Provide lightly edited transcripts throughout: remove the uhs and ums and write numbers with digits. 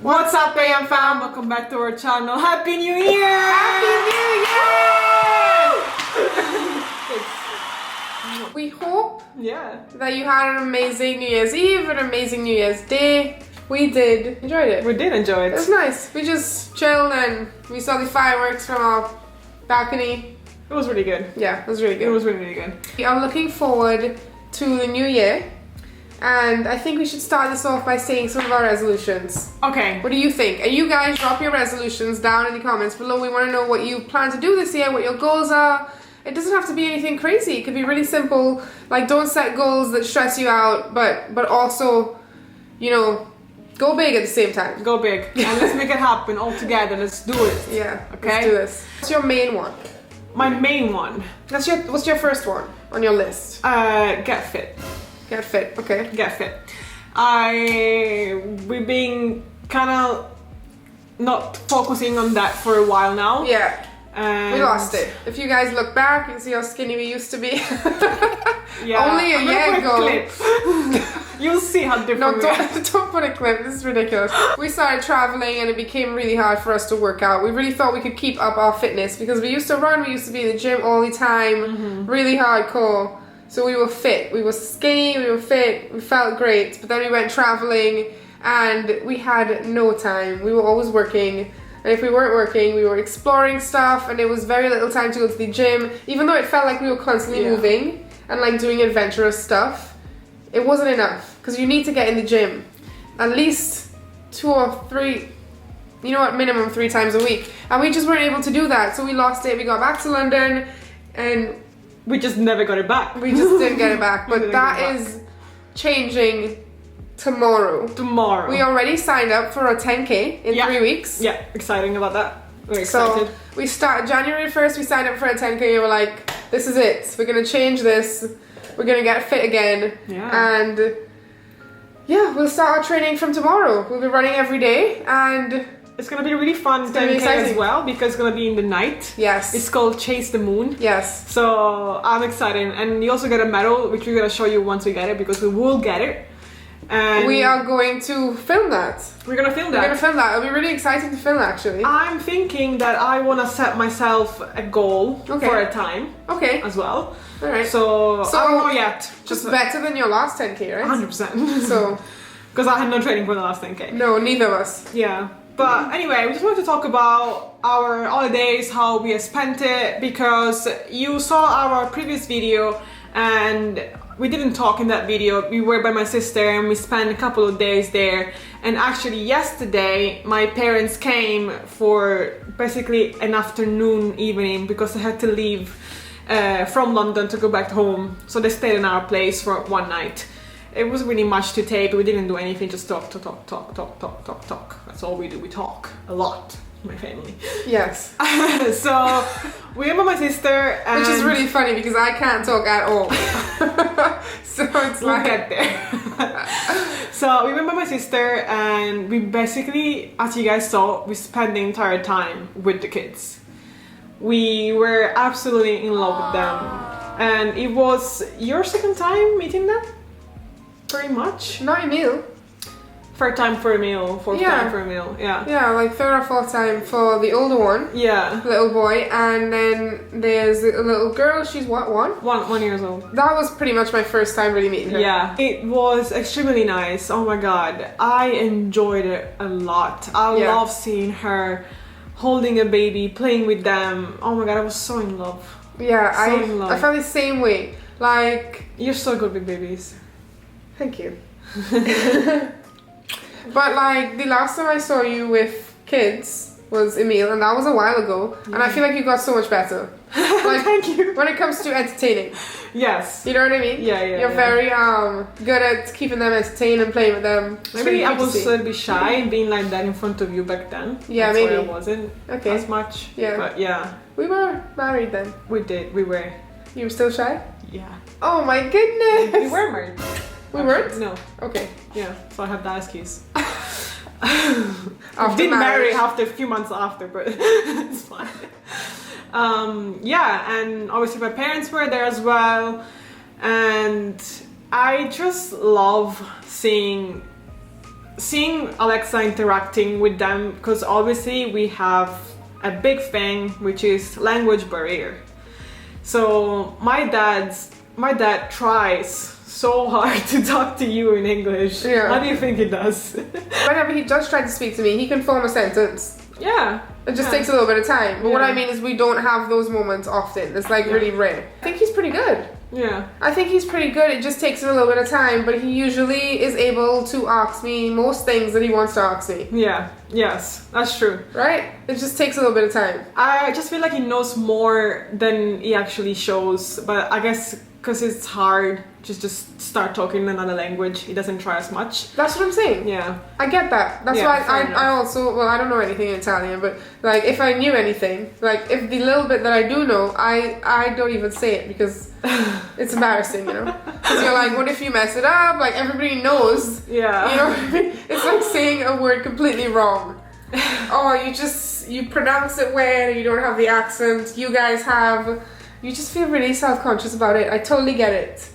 What's up, AMFAM? Welcome back to our channel. Happy New Year! Happy New Year! We hope that you had an amazing New Year's Eve, an amazing New Year's Day. We did. Enjoyed it. We did enjoy it. It was nice. We just chilled and we saw the fireworks from our balcony. It was really good. Yeah, it was really good. It was really, really good. We are looking forward to the new year. And I think we should start this off by saying some of our resolutions. Okay. What do you think? And you guys drop your resolutions down in the comments below. We want to know what you plan to do this year, what your goals are. It doesn't have to be anything crazy. It could be really simple. Like, don't set goals that stress you out, but also, you know, go big at the same time. Go big. And let's make it happen all together. Let's do it. Yeah, okay? Let's do this. What's your main one? My main one. What's your first one on your list? Get fit. Get fit, okay. Get fit. We've been kind of not focusing on that for a while now. Yeah. And we lost it. If you guys look back, you can see how skinny we used to be. Yeah. Only a year ago. You'll see how different we are. Don't put a clip. This is ridiculous. We started traveling and it became really hard for us to work out. We really thought we could keep up our fitness because we used to run, we used to be in the gym all the time, really hardcore. So we were fit, we were skinny, we were fit, we felt great, but then we went traveling and we had no time. We were always working, and if we weren't working, we were exploring stuff, and there was very little time to go to the gym. Even though it felt like we were constantly moving and like doing adventurous stuff, it wasn't enough, because you need to get in the gym at least 2 or 3, you know what, minimum 3 times a week. And we just weren't able to do that, so we lost it. We got back to London and we just never got it back. We just didn't get it back, but that is changing tomorrow. Tomorrow. We already signed up for a 10K in 3 weeks. Yeah, exciting about that. We're excited. So we start January 1st, we signed up for a 10K and we're like, this is it. We're gonna change this. We're gonna get fit again. Yeah. And yeah, we'll start our training from tomorrow. We'll be running every day and it's gonna be really fun 10K as well, because it's gonna be in the night. Yes. It's called Chase the Moon. Yes. So I'm excited, and you also get a medal, which we're gonna show you once we get it, because we will get it. And we are going to film that. We're gonna film that. We're gonna film that. It'll be really exciting to film, actually. I'm thinking that I wanna set myself a goal for a time. Okay. As well. All right. So I don't know yet. Just better than your last 10K, right? 100%. So. Because I had no training for the last 10K. No, neither of us. Yeah. But anyway, we just wanted to talk about our holidays, how we have spent it, because you saw our previous video and we didn't talk in that video. We were by my sister and we spent a couple of days there. And actually yesterday my parents came for basically an afternoon, evening, because they had to leave from London to go back home. So they stayed in our place for one night. It wasn't really much to tape, we didn't do anything, just talk. That's all we do, we talk a lot, my family. Yes. So, we were with my sister and... Which is really funny because I can't talk at all. So it's we'll get there. So, we went by my sister and we basically, as you guys saw, we spent the entire time with the kids. We were absolutely in love with them. And it was your second time meeting them? Pretty much. Not Emil. Third time for a meal, fourth time for a meal, yeah. Yeah, like 3rd or 4th time for the older one. Yeah. Little boy, and then there's a little girl, she's what, 1? 1 year old. That was pretty much my first time really meeting her. Yeah. It was extremely nice, oh my god. I enjoyed it a lot. I love seeing her holding a baby, playing with them. Oh my god, I was so in love. Yeah, so in love. I felt the same way. Like... You're so good with babies. Thank you. But like the last time I saw you with kids was Emil, and that was a while ago. And I feel like you got so much better. Like, thank you. When it comes to entertaining. Yes. You know what I mean? Yeah. You're very good at keeping them entertained and playing with them. Maybe I was a bit shy being like that in front of you back then. Yeah, that's maybe. why I wasn't as much. Yeah. But yeah. We were married then. We were. You were still shy? Yeah. Oh my goodness. We were married. We weren't? No. Okay. Yeah, so I have that excuse. After didn't marry marriage. after a few months after, but it's fine. Yeah, and obviously my parents were there as well, and I just love seeing seeing Alexa interacting with them, because obviously we have a big thing, which is language barrier. So my dad tries so hard to talk to you in English. Yeah. How do you think he does? Whenever he does try to speak to me, he can form a sentence. Yeah. It just takes a little bit of time. But what Yeah. I mean is we don't have those moments often. It's like really rare. I think he's pretty good. Yeah. I think he's pretty good. It just takes him a little bit of time, but he usually is able to ask me most things that he wants to ask me. Yeah. Yes, that's true. Right? It just takes a little bit of time. I just feel like he knows more than he actually shows, but I guess because it's hard to just start talking in another language, he doesn't try as much. That's what I'm saying. Yeah. I get that. That's Yeah, why fair enough. I also, well, I don't know anything in Italian, but like if I knew anything, like if the little bit that I do know, I don't even say it because it's embarrassing, you know? Because you're like, what if you mess it up? Like everybody knows. Yeah. You know what I mean? It's like saying a word completely wrong. Oh, you pronounce it weird, you don't have the accent, you guys have, you just feel really self-conscious about it. I totally get it.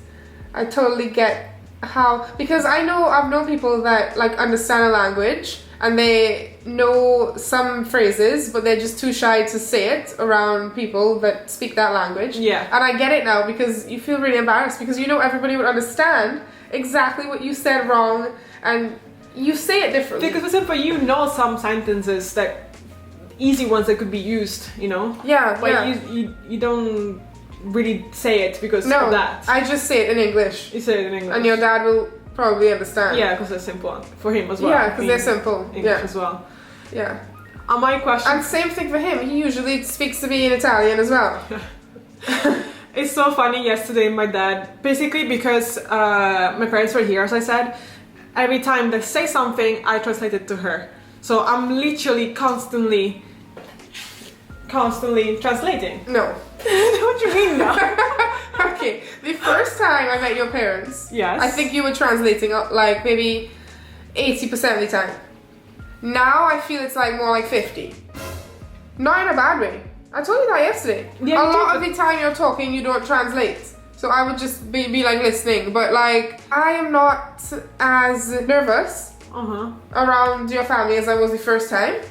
I totally get how, because I've known people that like understand a language and they know some phrases, but they're just too shy to say it around people that speak that language. Yeah. And I get it now because you feel really embarrassed because you know everybody would understand exactly what you said wrong and you say it differently. Because for example, you know some sentences that easy ones that could be used, you know? Yeah, But yeah. you don't really say it because No, of that. I just say it in English. You say it in English. And your dad will probably understand. Yeah, because they're simple for him as well. Yeah, because they're simple. English Yeah, as well. yeah. My question. And same thing for him. He usually speaks to me in Italian as well. It's so funny. Yesterday, my dad, basically because my parents were here, as I said, every time they say something, I translate it to her. So I'm literally constantly translating. No. What do you mean no? Okay, the first time I met your parents, Yes. I think you were translating like maybe 80% of the time. Now I feel it's like more like 50. Not in a bad way. I told you that yesterday. Yeah, a you lot did, of the time you're talking, you don't translate. So I would just be like listening. But like, I am not as nervous around your family as I was the first time.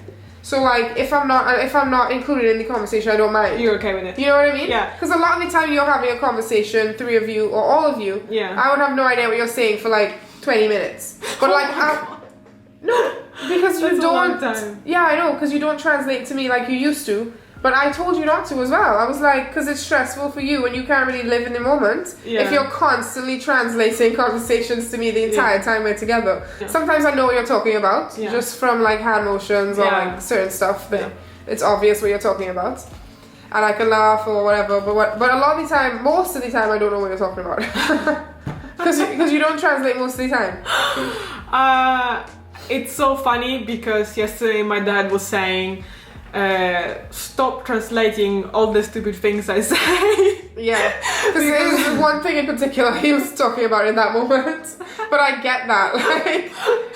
So like, if I'm not included in the conversation, I don't mind. You're okay with it? You know what I mean? Yeah. Because a lot of the time you're having a conversation, three of you or all of you. Yeah. I would have no idea what you're saying for like 20 minutes. But like, no, because you That's a long don't. time. Yeah, I know, because you don't translate to me like you used to. But I told you not to as well. I was like, because it's stressful for you and you can't really live in the moment Yeah. if you're constantly translating conversations to me the entire time we're together. Yeah. Sometimes I know what you're talking about, Yeah. just from like hand motions or Yeah. like certain stuff, but Yeah. it's obvious what you're talking about. And I can laugh or whatever, but a lot of the time, most of the time, I don't know what you're talking about. Because you don't translate most of the time. It's so funny because yesterday my dad was saying, stop translating all the stupid things I say. Yeah, because there was one thing in particular he was talking about in that moment. But I get that. Like,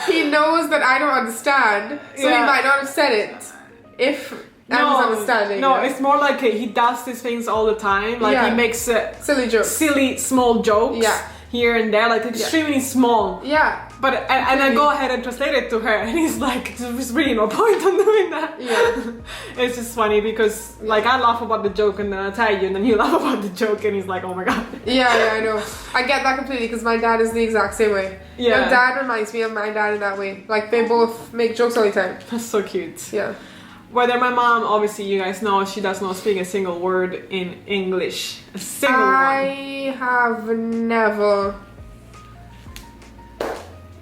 he knows that I don't understand, so he Yeah. might not have said it if I was understanding. No, it. it's more like he does these things all the time. Like Yeah. he makes Silly jokes. silly small jokes Yeah. here and there, like extremely small. Yeah. But and I go ahead and translate it to her, and he's like, "There's really no point on doing that." Yeah. It's just funny because like I laugh about the joke and then I tell you, and then you laugh about the joke, and he's like, "Oh my god." Yeah, I know. I get that completely because my dad is the exact same way. Yeah. Your dad reminds me of my dad in that way. Like, they both make jokes all the time. That's so cute. Yeah. Whether my mom, obviously you guys know, she does not speak a single word in English. A single one. I have never.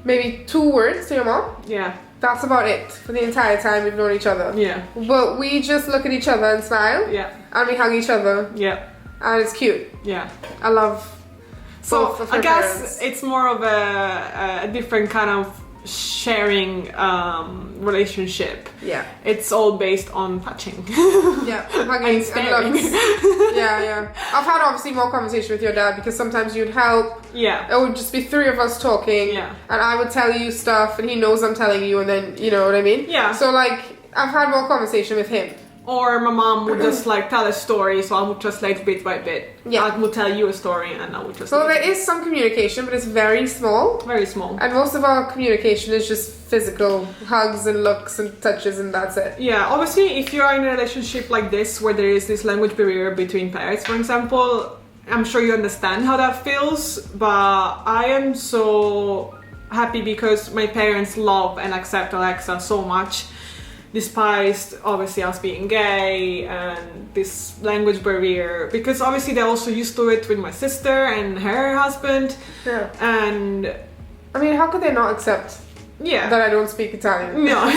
Maybe 2 words to your mom. Yeah. That's about it for the entire time we've known each other. Yeah. But we just look at each other and smile. Yeah. And we hug each other. Yeah. And it's cute. Yeah. I love both So of I her guess parents. it's more of a different kind of sharing relationship. Yeah. It's all based on touching. Yeah. Hugging and staring. loves. Yeah. I've had obviously more conversation with your dad because sometimes you'd help. Yeah. It would just be 3 of us talking. Yeah. And I would tell you stuff and he knows I'm telling you and then, you know what I mean? Yeah. So like, I've had more conversation with him. Or my mom would just like tell a story, so I would translate bit by bit. Yeah. I would tell you a story and I would translate. So there is some communication, but it's very small. Very small. And most of our communication is just physical hugs and looks and touches, and that's it. Yeah, obviously, if you're in a relationship like this, where there is this language barrier between parents, for example, I'm sure you understand how that feels, but I am so happy because my parents love and accept Alexa so much, despite obviously us being gay and this language barrier, because obviously they're also used to it with my sister and her husband. Yeah. And I mean, how could they not accept yeah, that I don't speak Italian? no.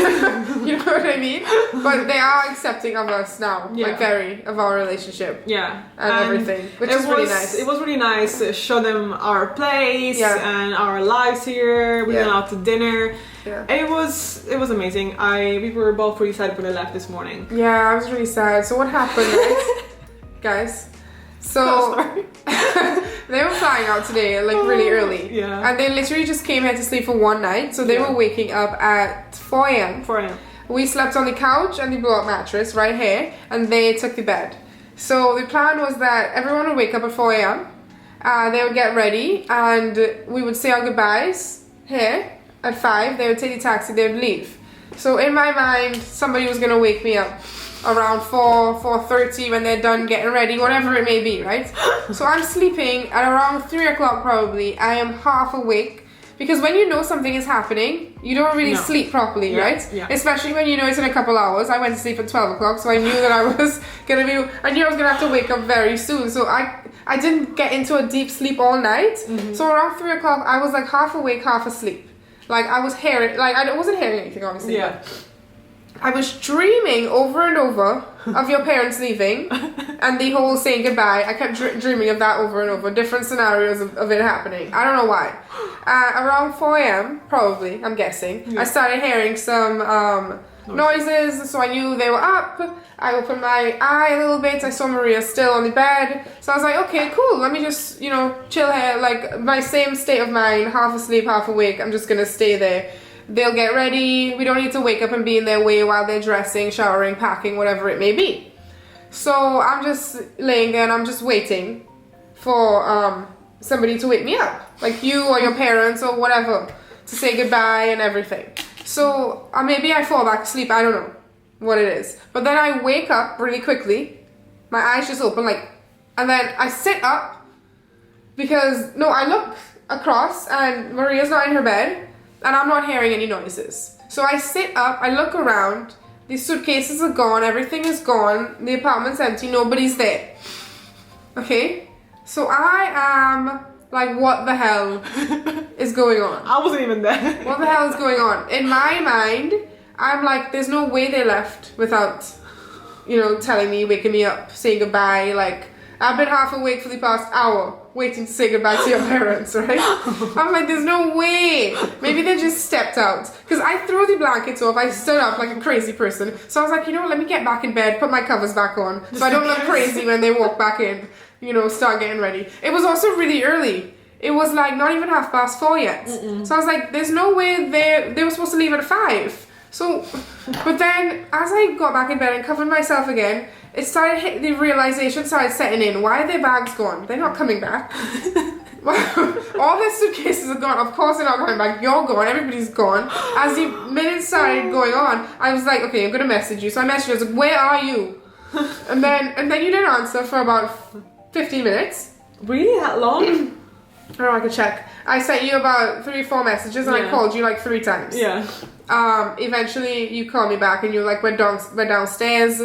You know what I mean? But they are accepting of us now, Yeah. like very, of our relationship. Yeah, And everything, which is really nice. It was really nice to show them our place and our lives here. We went out to dinner. Yeah. It was amazing. We were both really sad when I left this morning. Yeah, I was really sad. So what happened, guys? So they were flying out today, like really early. Yeah. And they literally just came here to sleep for one night. So they were waking up at 4 a.m. 4 a.m. We slept on the couch and the blow-up mattress right here, and they took the bed. So the plan was that everyone would wake up at 4 a.m. They would get ready, and we would say our goodbyes here at 5. They would take the taxi, they would leave. So in my mind, somebody was gonna wake me up around 4:30 when they're done getting ready, whatever it may be, right? So I'm sleeping at around 3 o'clock probably. I am half awake. Because when you know something is happening, you don't really sleep properly, right? Yeah. Especially when you know it's in a couple hours. I went to sleep at 12 o'clock, so I knew that I knew I was gonna have to wake up very soon. So I didn't get into a deep sleep all night. So around 3 o'clock, I was like half awake, half asleep. Like I was hearing, like I wasn't hearing anything, obviously. Yeah. But I was dreaming over and over of your parents leaving and the whole saying goodbye. I kept dreaming of that over and over, different scenarios of it happening. I don't know why. Around 4 a.m., probably, I'm guessing, I started hearing some noises, so I knew they were up. I opened my eye a little bit. I saw Maria still on the bed. So I was like, okay, cool. Let me just, chill here. Like my same state of mind, half asleep, half awake. I'm just going to stay there. They'll get ready. We don't need to wake up and be in their way while they're dressing, showering, packing, whatever it may be. So I'm just laying there and I'm just waiting for somebody to wake me up. Like you or your parents or whatever, to say goodbye and everything. So maybe I fall back asleep. I don't know what it is. But then I wake up really quickly. My eyes just open and then I sit up because, I look across and Maria's not in her bed. And I'm not hearing any noises. So I sit up, I look around, the suitcases are gone, everything is gone, the apartment's empty, nobody's there. Okay? So I am like, what the hell is going on? I wasn't even there. What the hell is going on? In my mind, I'm like, there's no way they left without, telling me, waking me up, saying goodbye. Like, I've been half awake for the past hour, waiting to say goodbye to your parents, right? I'm like, there's no way. Maybe they just stepped out. Because I threw the blankets off, I stood up like a crazy person. So I was like, let me get back in bed, put my covers back on, so I don't look crazy when they walk back in, start getting ready. It was also really early. It was like not even 4:30 yet. So I was like, there's no way they were supposed to leave at 5. So, but then as I got back in bed and covered myself again, the realization started setting in. Why are their bags gone? They're not coming back. All their suitcases are gone. Of course they're not coming back. You're gone. Everybody's gone. As the minutes started going on, I was like, okay, I'm going to message you. So I messaged you. I was like, where are you? And then you didn't answer for about 15 minutes. Really? That long? I don't know, I could check. I sent you about 3 or 4 messages and I called you like 3 times. Yeah. Eventually you called me back and you like went downstairs.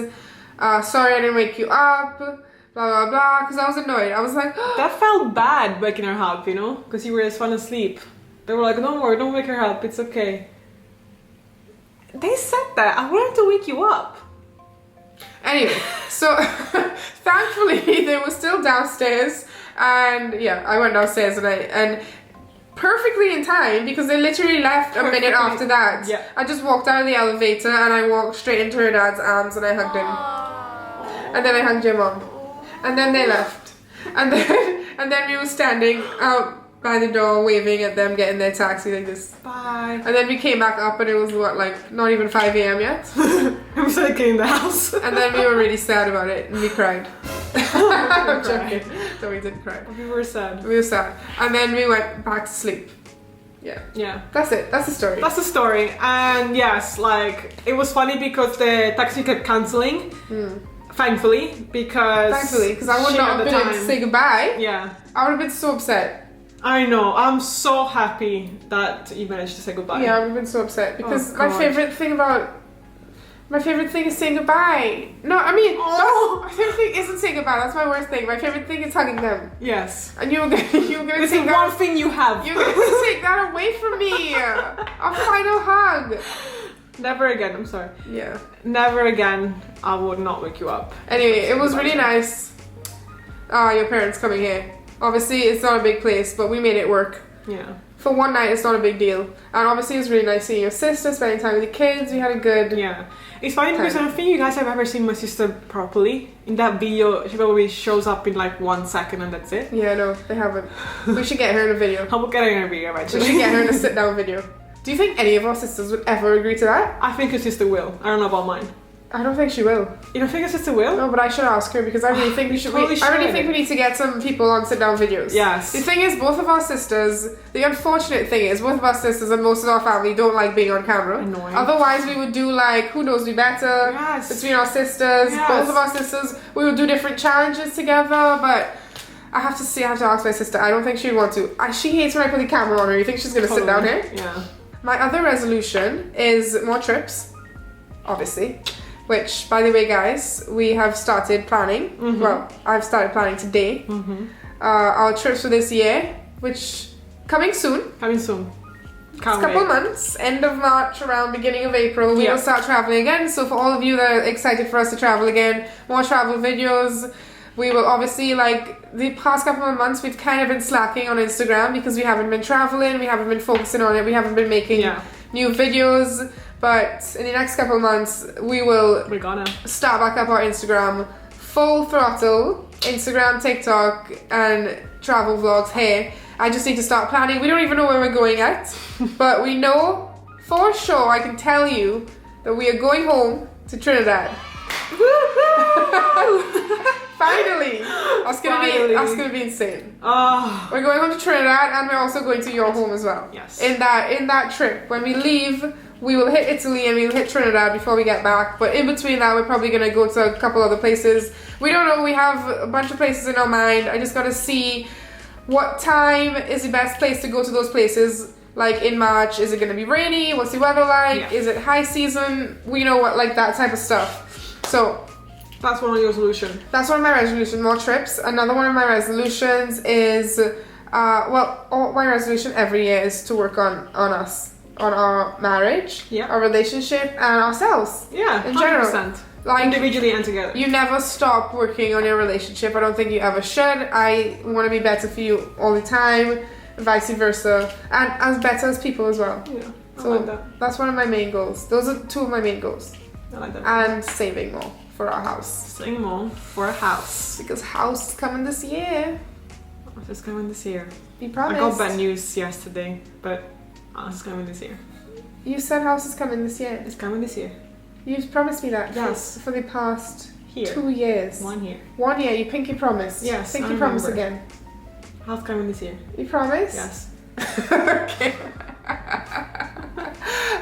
Sorry I didn't wake you up, blah blah blah, because I was annoyed. I was like, that felt bad waking her up, because you were just fun asleep. They were like, don't worry, don't wake her up, it's okay. They said that. I wanted to wake you up. Anyway, so thankfully they were still downstairs, and I went downstairs and perfectly in time, because they literally left a minute after that. Yeah. I just walked out of the elevator and I walked straight into her dad's arms and I hugged him. And then I hugged your mom. And then they left. And then we were standing out by the door waving at them getting their taxi like this. Bye. And then we came back up and it was not even 5 a.m. yet. And we started cleaning the house. And then we were really sad about it and we cried. I'm joking. No, we didn't cry. We were sad. We were sad. And then we went back to sleep. Yeah. Yeah. That's it. That's the story. That's the story. And yes, like, it was funny because the taxi kept cancelling. Thankfully, because I would not have been able to say goodbye. Yeah. I would have been so upset. I know. I'm so happy that you managed to say goodbye. Yeah, I would have been so upset because my favorite thing is saying goodbye. No, I mean, my favorite thing isn't saying goodbye. That's my worst thing. My favorite thing is hugging them. Yes. And you were gonna It's take the one thing you have. You're gonna take that away from me. A final hug. Never again. I'm sorry. Yeah. Never again. I would not wake you up. Anyway, it was really nice. Your parents coming here. Obviously, it's not a big place, but we made it work. Yeah. For one night, it's not a big deal. And obviously, it was really nice seeing your sister, spending time with the kids. We had a good... Yeah. It's funny because I don't think you guys have ever seen my sister properly. In that video, she probably shows up in like 1 second and that's it. Yeah, no, they haven't. We should get her in a video. I will get her in a video eventually. We should get her in a sit-down video. Do you think any of our sisters would ever agree to that? I think your sister will. I don't know about mine. I don't think she will. You don't think your sister will? No, but I should ask her because I really think we should. I really think we need to get some people on sit-down videos. Yes. The thing is, both of our sisters. The unfortunate thing is, both of our sisters and most of our family don't like being on camera. Annoying. Otherwise, we would do like Who Knows Me Better. Yes. Between our sisters, Yes. both of our sisters, we would do different challenges together. But I have to ask my sister. I don't think she'd want to. She hates when I put the camera on her. You think she's gonna sit down here? Yeah. My other resolution is more trips, obviously. Which, by the way, guys, we have started planning. Well, I've started planning today. Our trips for this year, which coming soon. Coming soon. Can't couple months, end of March, around beginning of April, we will start traveling again. So for all of you that are excited for us to travel again, more travel videos. We will obviously, like, the past couple of months, we've kind of been slacking on Instagram because we haven't been traveling, we haven't been focusing on it, we haven't been making new videos. But in the next couple of months, we're gonna start back up our Instagram full throttle. Instagram, TikTok, and travel vlogs here. I just need to start planning. We don't even know where we're going yet, but we know for sure, I can tell you, that we are going home to Trinidad. Finally! That's gonna be insane. We're going home to Trinidad and we're also going to your home as well. Yes. In that trip, when we leave, we will hit Italy and we'll hit Trinidad before we get back. But in between that, we're probably gonna go to a couple other places. We don't know, we have a bunch of places in our mind. I just gotta see what time is the best place to go to those places. Like in March, is it gonna be rainy? What's the weather like? Yeah. Is it high season? We know what, like that type of stuff. So that's one of your resolutions. That's one of my resolutions, more trips. Another one of my resolutions is, my resolution every year is to work on us, on our marriage, our relationship, and ourselves. Yeah, in 100%. general. Like, individually and together. You never stop working on your relationship. I don't think you ever should. I want to be better for you all the time, vice versa, and as better as people as well. Yeah, I so like that. That's one of my main goals. Those are two of my main goals. I like that. And saving more for our house. Saving more for a house. Because house is coming this year. House is coming this year. You promised. I got bad news yesterday, but house is coming this year. You said house is coming this year. It's coming this year. You've promised me that. Yes. For the past 2 years. 1 year. 1 year. You pinky promise. Yes. Pinky promise again. House coming this year. You promise? Yes. Okay.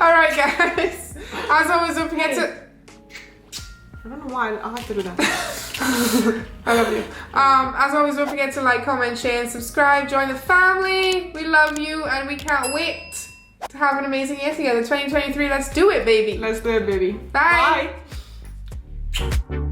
All right, guys. As always, don't forget to. I don't know why I like to do that. I love you. As always, don't forget to like, comment, share, and subscribe. Join the family. We love you, and we can't wait to have an amazing year together. 2023. Let's do it, baby. Let's do it, baby. Bye. Bye.